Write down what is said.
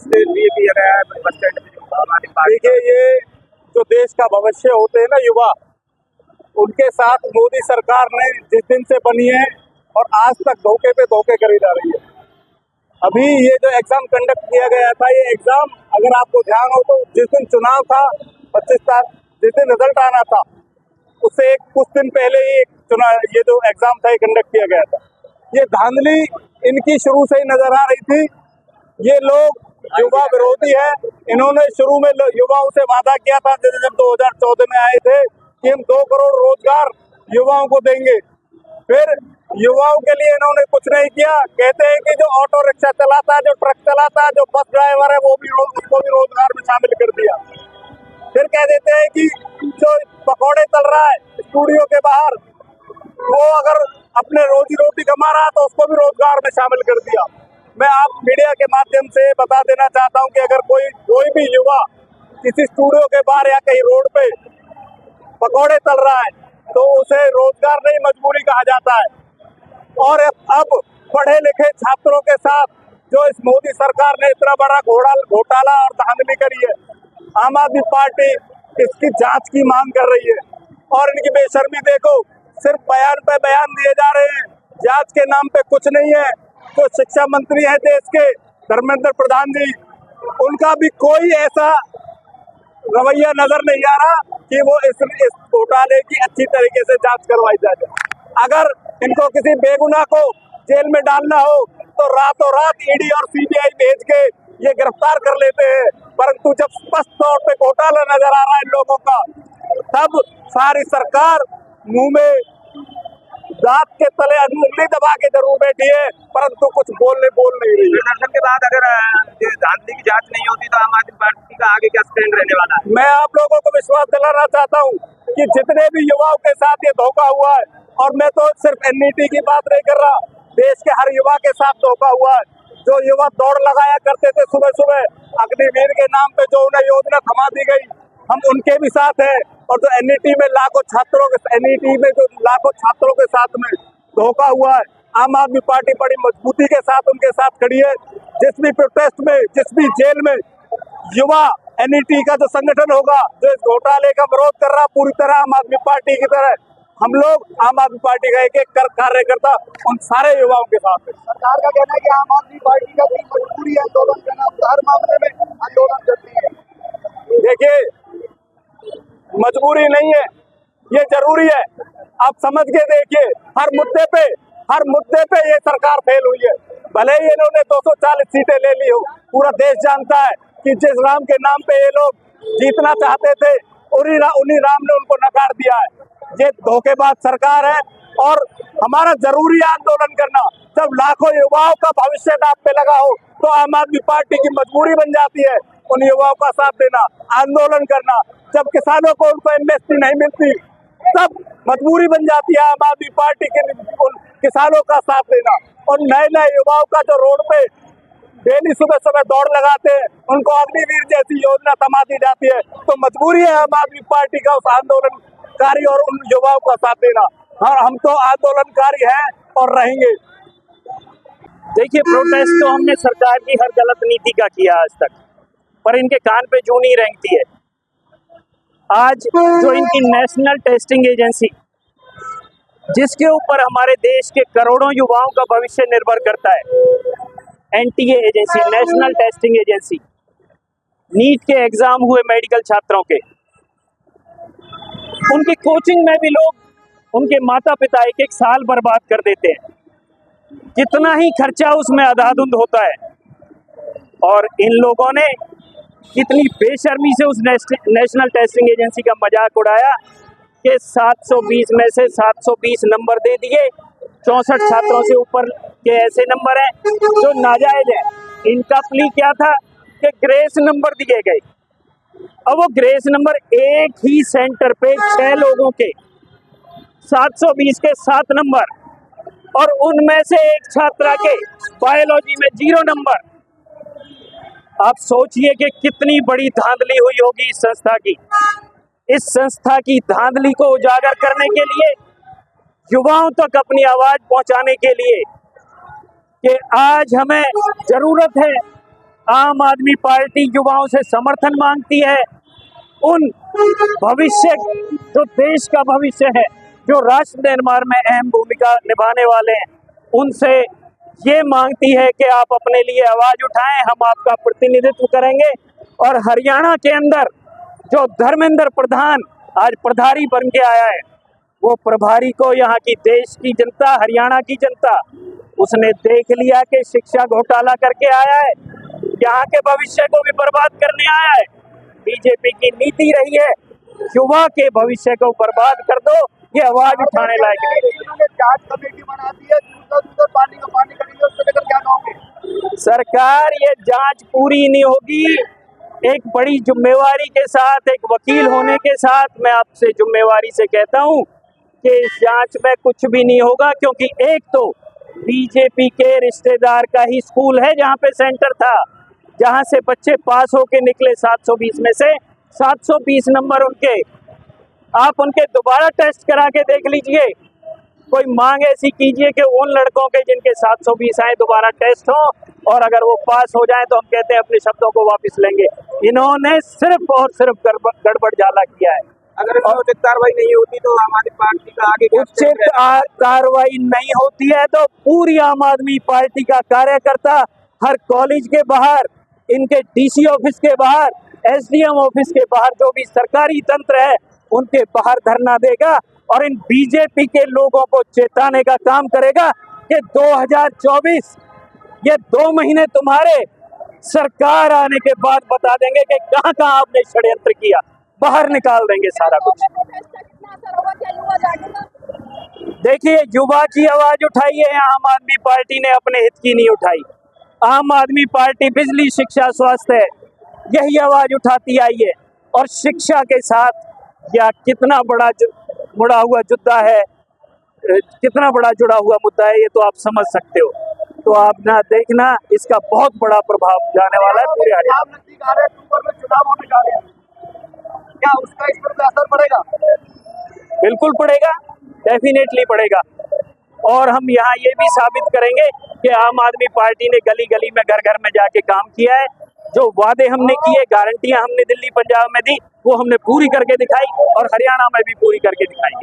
से लिए किया गया है बस स्टैंड में। देखिए, ये जो देश का भविष्य होते हैं ना युवा, उनके साथ मोदी सरकार ने जिस दिन से बनी है और आज तक धोखे पे धोखे करी जा रही है। अभी ये जो एग्जाम कंडक्ट किया गया था, ये एग्जाम अगर आपको ध्यान हो तो जिस दिन चुनाव था 25 तारीख, जिस दिन रिजल्ट आना था उससे कुछ दिन पहले ही ये जो एग्जाम था ये कंडक्ट किया गया था। ये धांधली इनकी शुरू से ही नजर आ रही थी। ये लोग युवा विरोधी है। इन्होंने शुरू में युवाओं से वादा किया था जब 2014 में आए थे कि हम 2 करोड़ रोजगार युवाओं को देंगे। फिर युवाओं के लिए इन्होंने कुछ नहीं किया। कहते हैं कि जो ऑटो रिक्शा चलाता है, जो ट्रक चलाता है, जो बस ड्राइवर है, उसको भी रोजगार में शामिल कर दिया। फिर कह देते हैं कि जो पकौड़े तल रहा है स्टूडियो के बाहर, वो अगर अपने रोजी रोटी कमा रहा है तो उसको भी रोजगार में शामिल कर दिया। मैं आप मीडिया के माध्यम से बता देना चाहता हूं कि अगर कोई भी युवा किसी स्टूडियो के बाहर या कहीं रोड पे पकौड़े तल रहा है तो उसे रोजगार नहीं, मजबूरी कहा जाता है। और अब पढ़े लिखे छात्रों के साथ जो इस मोदी सरकार ने इतना बड़ा घोटाला और धांधली करी है, आम आदमी पार्टी इसकी जांच की मांग कर रही है। और इनकी बेशर्मी देखो, सिर्फ बयान पे बयान दिए जा रहे हैं, जांच के नाम पे कुछ नहीं है। जो शिक्षा मंत्री है देश के धर्मेंद्र प्रधान जी, उनका भी कोई ऐसा रवैया नजर नहीं आ रहा कि वो इस घोटाले की अच्छी तरीके से जांच करवाई जाए। अगर इनको किसी बेगुनाह को जेल में डालना हो तो रातों रात ईडी और सीबीआई भेज के ये गिरफ्तार कर लेते हैं, परंतु जब स्पष्ट तौर पे घोटाला नजर आ रहा है इन लोगों का, तब सारी सरकार मुंह में दांत के तले उंगली दबा के जरूर बैठी है, परंतु कुछ बोल नहीं रही है। प्रदर्शन के बाद अगर धांधली की जांच नहीं होती तो आम आदमी पार्टी का आगे क्या स्टैंड रहने वाला है? मैं आप लोगों को विश्वास दिलाना चाहता हूँ कि जितने भी युवाओं के साथ ये धोखा हुआ है, और मैं तो सिर्फ एनईटी की बात नहीं कर रहा, देश के हर युवा के साथ धोखा हुआ है। जो युवा दौड़ लगाया करते थे सुबह सुबह अग्निवीर के नाम पे, जो उन्हें योजना थमा दी गई, हम उनके भी साथ हैं। और जो एनईटी में लाखों छात्रों के साथ में धोखा हुआ है, आम आदमी पार्टी बड़ी मजबूती के साथ उनके साथ खड़ी है। जिस भी प्रोटेस्ट में, जिस भी जेल में युवा एनईटी का जो संगठन होगा जो इस घोटाले का विरोध कर रहा, पूरी तरह आम आदमी पार्टी की तरह हम लोग आम आदमी पार्टी का एक कार्यकर्ता उन सारे युवाओं के साथ है। सरकार का कहना है कि आम आदमी पार्टी का भी मजबूरी है आंदोलन करना, हर मामले में आंदोलन करती है। देखिए, मजबूरी नहीं है, ये जरूरी है। आप समझ के देखिए, हर मुद्दे पे ये सरकार फेल हुई है। भले ही इन्होंने 240 सीटें ले ली हो, पूरा देश जानता है कि जिस राम के नाम पे ये लोग जीतना चाहते थे उन्हीं राम ने उनको नकार दिया है। ये धोखेबाज सरकार है और हमारा जरूरी आंदोलन करना। जब लाखों युवाओं का भविष्य दांव पे लगा हो तो आम आदमी पार्टी की मजबूरी बन जाती है उन युवाओं का साथ देना, आंदोलन करना। जब किसानों को उनको एमएसपी नहीं मिलती तब मजबूरी बन जाती है आम आदमी पार्टी के किसानों का साथ देना। और नए युवाओं का जो रोड पे डेली सुबह सुबह दौड़ लगाते हैं, उनको अग्निवीर जैसी योजना थमा दी जाती है, तो मजबूरी है आम आदमी पार्टी का उस आंदोलनकारी और उन युवाओं का साथ देना। और हम तो आंदोलनकारी हैं और रहेंगे। देखिए, प्रोटेस्ट तो हमने सरकार की हर गलत नीति का किया आज तक, पर इनके कान पे जूं नहीं रेंगती है। आज जो इनकी नेशनल टेस्टिंग एजेंसी, जिसके ऊपर हमारे देश के करोड़ों युवाओं का भविष्य निर्भर करता है, NTA agency, national testing agency, NEET के एग्जाम हुए मेडिकल छात्रों के, उनकी कोचिंग में भी लोग, उनके माता पिता एक साल बर्बाद कर देते हैं। कितना ही खर्चा उसमें अंधाधुंध होता है। और इन लोगों ने कितनी बेशर्मी से उस नेशनल टेस्टिंग एजेंसी का मजाक उड़ाया कि 720 में से 720 नंबर दे दिए। 64 छात्रों से ऊपर के ऐसे नंबर हैं जो नाजायज हैं। इनका प्ली क्या था कि ग्रेस नंबर दिए गए। अब वो ग्रेस नंबर एक ही सेंटर पे 6 लोगों के 720 के 7 नंबर, और उनमें से एक छात्रा के बायोलॉजी में 0 नंबर। आप सोचिए कि कितनी बड़ी धांधली हुई होगी इस संस्था की। इस संस्था की धांधली को उजागर करने के लिए, युवाओं तक अपनी आवाज पहुंचाने के लिए कि आज हमें जरूरत है आम आदमी पार्टी युवाओं से समर्थन मांगती है। उन भविष्य, जो देश का भविष्य है, जो राष्ट्र निर्माण में अहम भूमिका निभाने वाले हैं, उनसे ये मांगती है कि आप अपने लिए आवाज उठाएं, हम आपका प्रतिनिधित्व करेंगे। और हरियाणा के अंदर जो धर्मेंद्र प्रधान आज प्रभारी बन के आया है, वो प्रभारी को यहाँ की देश की जनता, हरियाणा की जनता, उसने देख लिया कि शिक्षा घोटाला करके आया है, यहाँ के भविष्य को भी बर्बाद करने आया है। बीजेपी की नीति रही है युवा के भविष्य को बर्बाद कर दो, ये आवाज उठाने लायक नहीं। इन्होंने जांच कमेटी बना दी है, दूसरा पानी का पानी करेंगे, उसको लेकर क्या कहोगे? सरकार, ये जांच पूरी नहीं होगी। एक बड़ी जिम्मेवारी के साथ, एक वकील होने के साथ मैं आपसे जिम्मेवारी से कहता हूं कि इस जांच में कुछ भी नहीं होगा, क्योंकि एक तो बीजेपी के रिश्तेदार का ही स्कूल है जहां पे सेंटर था, जहां से बच्चे पास होके निकले 720 में से 720 नंबर उनके। आप उनके दोबारा टेस्ट करा के देख लीजिए, कोई मांग ऐसी कीजिए कि उन लड़कों के जिनके 720 आए दोबारा टेस्ट हो, और अगर वो पास हो जाए तो हम कहते हैं अपने शब्दों को वापस लेंगे। इन्होंने सिर्फ और सिर्फ गड़बड़ झाला किया है। अगर उचित कार्रवाई नहीं होती तो आम आदमी पार्टी का आगे उचित कार्रवाई नहीं होती है तो पूरी आम आदमी पार्टी का कार्यकर्ता हर कॉलेज के बाहर, इनके डीसी ऑफिस के बाहर, एसडीएम ऑफिस के बाहर, जो भी सरकारी तंत्र है उनके बाहर धरना देगा और इन बीजेपी के लोगों को चेताने का काम करेगा कि 2024 ये 2 महीने तुम्हारे सरकार आने के बाद बता देंगे कि कहां कहां आपने षड्यंत्र किया, बाहर निकाल देंगे सारा कुछ। देखिए, युवा की आवाज उठाई है, आम आदमी पार्टी ने अपने हित की नहीं उठाई। आम आदमी पार्टी बिजली, शिक्षा, स्वास्थ्य यही आवाज उठाती आई है, और शिक्षा के साथ यह कितना बड़ा जुड़ा हुआ मुद्दा है, कितना बड़ा जुड़ा हुआ मुद्दा है, ये तो आप समझ सकते हो। तो आप ना देखना, इसका बहुत बड़ा प्रभाव जाने वाला है पूरे हरियाणा। नजदीक आ रहे हैं, अक्टूबर में चुनाव होने जा रहे हैं, क्या उसका इस पर असर पड़ेगा? बिल्कुल पड़ेगा, डेफिनेटली पड़ेगा। और हम यहाँ ये भी साबित करेंगे कि आम आदमी पार्टी ने गली गली में, घर घर में जाके काम किया है। जो वादे हमने किए, गारंटियां हमने दिल्ली पंजाब में दी, वो हमने पूरी करके दिखाई और हरियाणा में भी पूरी करके दिखाई।